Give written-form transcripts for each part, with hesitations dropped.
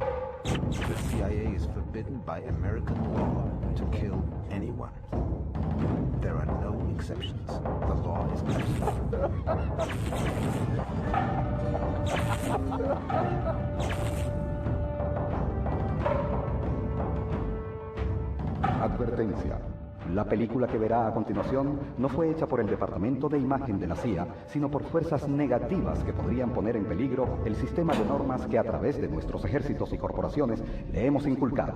The CIA is forbidden by American law to kill anyone. There are no exceptions. The law is Advertencia. La película que verá a continuación no fue hecha por el Departamento de Imagen de la CIA, sino por fuerzas negativas que podrían poner en peligro el sistema de normas que a través de nuestros ejércitos y corporaciones le hemos inculcado.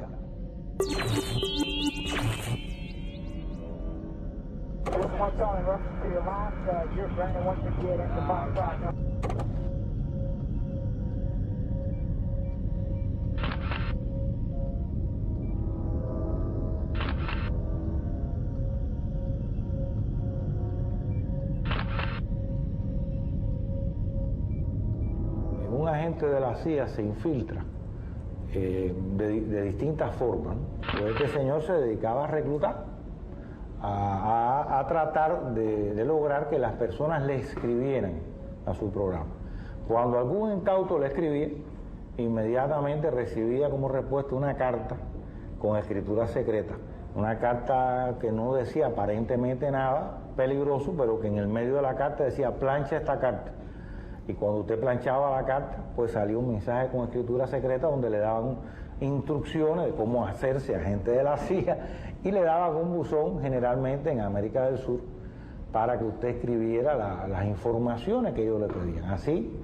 Un agente de la CIA se infiltra de distintas formas, ¿no? Pues este señor se dedicaba a reclutar, a tratar de lograr que las personas le escribieran a su programa. Cuando algún incauto le escribía, inmediatamente recibía como respuesta una carta con escritura secreta, una carta que no decía aparentemente nada peligroso, pero que en el medio de la carta decía: plancha esta carta. Y cuando usted planchaba la carta, pues salía un mensaje con escritura secreta donde le daban instrucciones de cómo hacerse agente de la CIA y le daban un buzón, generalmente en América del Sur, para que usted escribiera las informaciones que ellos le pedían. Así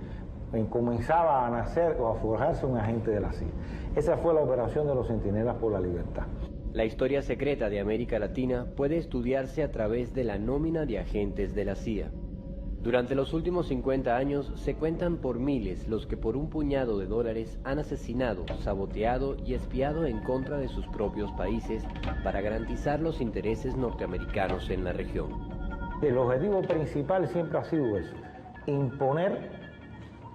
comenzaba a nacer o a forjarse un agente de la CIA. Esa fue la operación de los Centinelas por la Libertad. La historia secreta de América Latina puede estudiarse a través de la nómina de agentes de la CIA. Durante los últimos 50 años se cuentan por miles los que por un puñado de dólares han asesinado, saboteado y espiado en contra de sus propios países para garantizar los intereses norteamericanos en la región. El objetivo principal siempre ha sido eso: imponer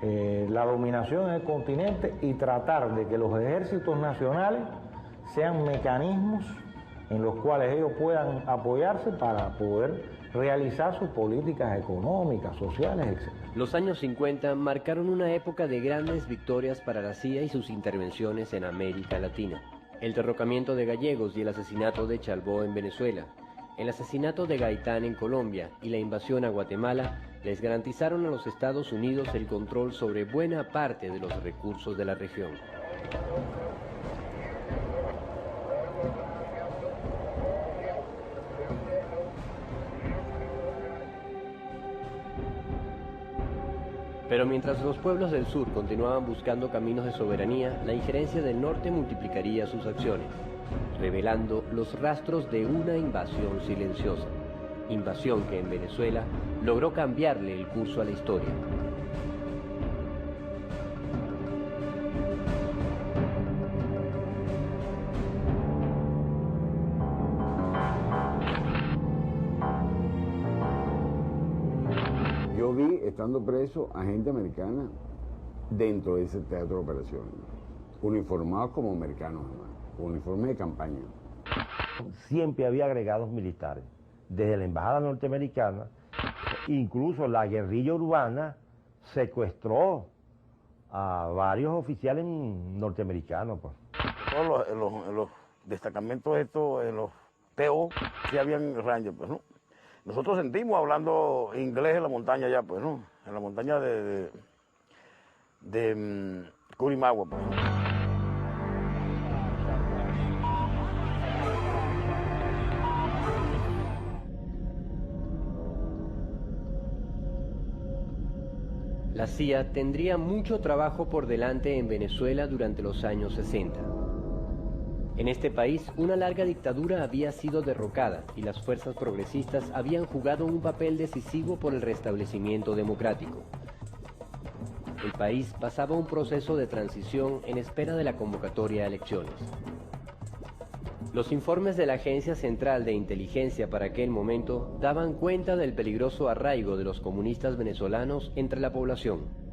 la dominación en el continente y tratar de que los ejércitos nacionales sean mecanismos en los cuales ellos puedan apoyarse para poder realizar sus políticas económicas, sociales, etc. Los años 50 marcaron una época de grandes victorias para la CIA y sus intervenciones en América Latina. El derrocamiento de gallegos y el asesinato de Chalbó en Venezuela, el asesinato de Gaitán en Colombia y la invasión a Guatemala les garantizaron a los Estados Unidos el control sobre buena parte de los recursos de la región. Pero mientras los pueblos del sur continuaban buscando caminos de soberanía, la injerencia del norte multiplicaría sus acciones, revelando los rastros de una invasión silenciosa. Invasión que en Venezuela logró cambiarle el curso a la historia. Yo vi, estando preso, a gente americana dentro de ese teatro de operaciones, uniformados como americanos, uniformes de campaña. Siempre había agregados militares, desde la embajada norteamericana, incluso la guerrilla urbana secuestró a varios oficiales norteamericanos. Pues. Todos los destacamentos estos, en los TO, sí habían rangers, pues, ¿no? Nosotros sentimos hablando inglés en la montaña allá, pues, ¿no? En la montaña de Curimagua, pues. La CIA tendría mucho trabajo por delante en Venezuela durante los años 60. En este país, una larga dictadura había sido derrocada y las fuerzas progresistas habían jugado un papel decisivo por el restablecimiento democrático. El país pasaba un proceso de transición en espera de la convocatoria a elecciones. Los informes de la Agencia Central de Inteligencia para aquel momento daban cuenta del peligroso arraigo de los comunistas venezolanos entre la población.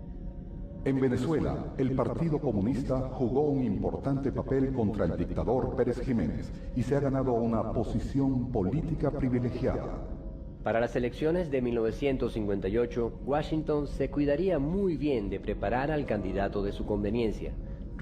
En Venezuela, el Partido Comunista jugó un importante papel contra el dictador Pérez Jiménez y se ha ganado una posición política privilegiada. Para las elecciones de 1958, Washington se cuidaría muy bien de preparar al candidato de su conveniencia.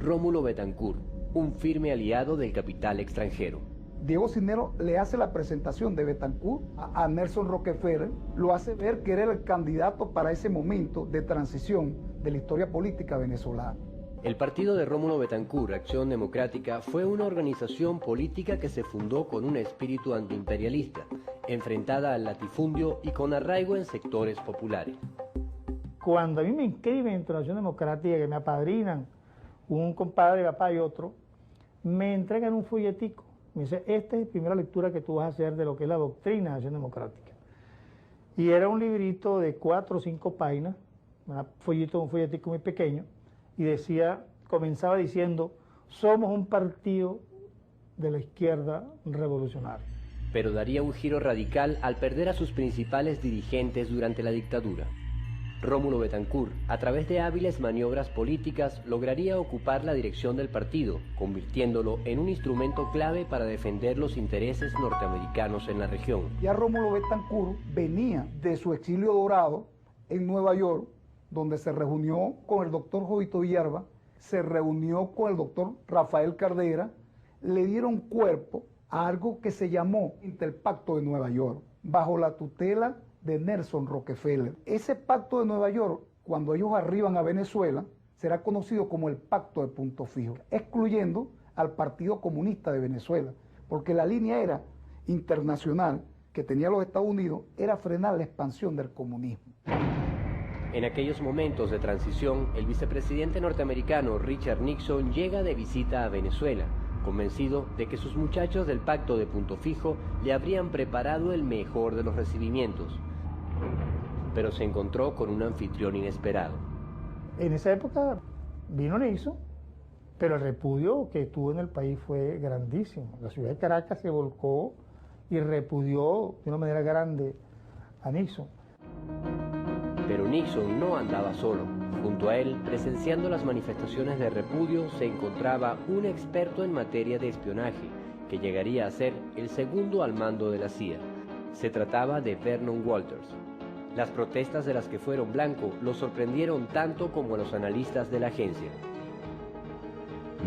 Rómulo Betancourt, un firme aliado del capital extranjero. Diego Cisneros le hace la presentación de Betancourt a Nelson Rockefeller, lo hace ver que era el candidato para ese momento de transición de la historia política venezolana. El partido de Rómulo Betancourt, Acción Democrática, fue una organización política que se fundó con un espíritu antiimperialista, enfrentada al latifundio y con arraigo en sectores populares. Cuando a mí me inscriben en Acción Democrática, que me apadrinan un compadre, papá y otro, me entregan un folletico. Me dice, esta es la primera lectura que tú vas a hacer de lo que es la doctrina de Acción Democrática. Y era un librito de 4 o 5 páginas, un folletico muy pequeño, y decía, comenzaba diciendo, somos un partido de la izquierda revolucionaria. Pero daría un giro radical al perder a sus principales dirigentes durante la dictadura. Rómulo Betancourt, a través de hábiles maniobras políticas, lograría ocupar la dirección del partido, convirtiéndolo en un instrumento clave para defender los intereses norteamericanos en la región. Ya Rómulo Betancourt venía de su exilio dorado en Nueva York, donde se reunió con el doctor Jovito Villalba, se reunió con el doctor Rafael Cardera, le dieron cuerpo a algo que se llamó el Pacto de Nueva York, bajo la tutela de Nelson Rockefeller. Ese Pacto de Nueva York, cuando ellos arriban a Venezuela, será conocido como el Pacto de Punto Fijo, excluyendo al Partido Comunista de Venezuela, porque la línea era internacional que tenía los Estados Unidos, era frenar la expansión del comunismo. En aquellos momentos de transición, el vicepresidente norteamericano Richard Nixon llega de visita a Venezuela, convencido de que sus muchachos del Pacto de Punto Fijo le habrían preparado el mejor de los recibimientos. Pero se encontró con un anfitrión inesperado. En esa época vino Nixon, pero el repudio que tuvo en el país fue grandísimo. La ciudad de Caracas se volcó y repudió de una manera grande a Nixon. Pero Nixon no andaba solo. Junto a él, presenciando las manifestaciones de repudio, se encontraba un experto en materia de espionaje, que llegaría a ser el segundo al mando de la CIA. Se trataba de Vernon Walters. Las protestas de las que fueron blanco lo sorprendieron tanto como a los analistas de la agencia.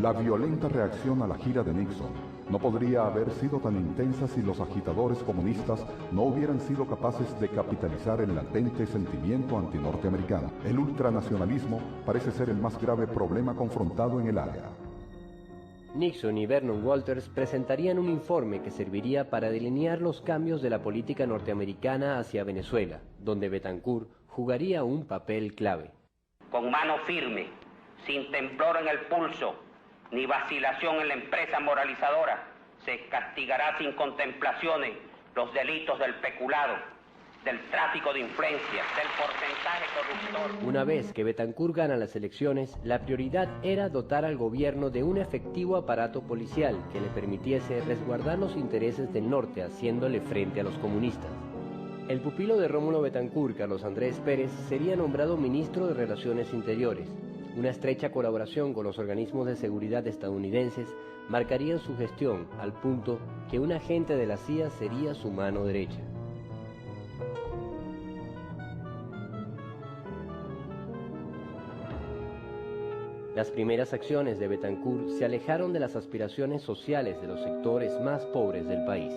La violenta reacción a la gira de Nixon no podría haber sido tan intensa si los agitadores comunistas no hubieran sido capaces de capitalizar el latente sentimiento antinorteamericano. El ultranacionalismo parece ser el más grave problema confrontado en el área. Nixon y Vernon Walters presentarían un informe que serviría para delinear los cambios de la política norteamericana hacia Venezuela, donde Betancourt jugaría un papel clave. Con mano firme, sin temblor en el pulso, ni vacilación en la empresa moralizadora, se castigará sin contemplaciones los delitos del peculado, del tráfico de influencias, del porcentaje corruptor. Una vez que Betancourt gana las elecciones, la prioridad era dotar al gobierno de un efectivo aparato policial que le permitiese resguardar los intereses del norte haciéndole frente a los comunistas. El pupilo de Rómulo Betancourt, Carlos Andrés Pérez, sería nombrado ministro de Relaciones Interiores. Una estrecha colaboración con los organismos de seguridad estadounidenses marcaría su gestión al punto que un agente de la CIA sería su mano derecha. Las primeras acciones de Betancourt se alejaron de las aspiraciones sociales de los sectores más pobres del país.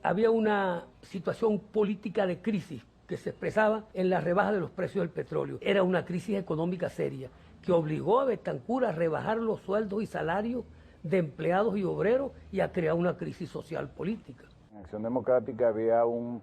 Había una situación política de crisis que se expresaba en la rebaja de los precios del petróleo. Era una crisis económica seria que obligó a Betancourt a rebajar los sueldos y salarios de empleados y obreros y a crear una crisis social política. En Acción Democrática había un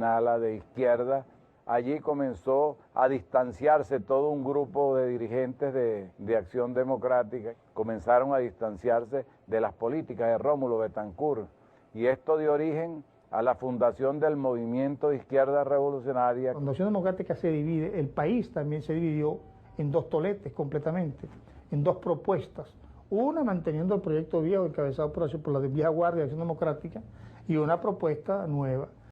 ala de izquierda. Allí comenzó a distanciarse todo un grupo de dirigentes de Acción Democrática. Comenzaron a distanciarse de las políticas de Rómulo Betancourt. Y esto dio origen a la fundación del movimiento de izquierda revolucionaria. Cuando Acción Democrática se divide, el país también se dividió en dos toletes completamente, en dos propuestas. Una manteniendo el proyecto viejo encabezado por la vieja guardia de Acción Democrática y una propuesta nueva.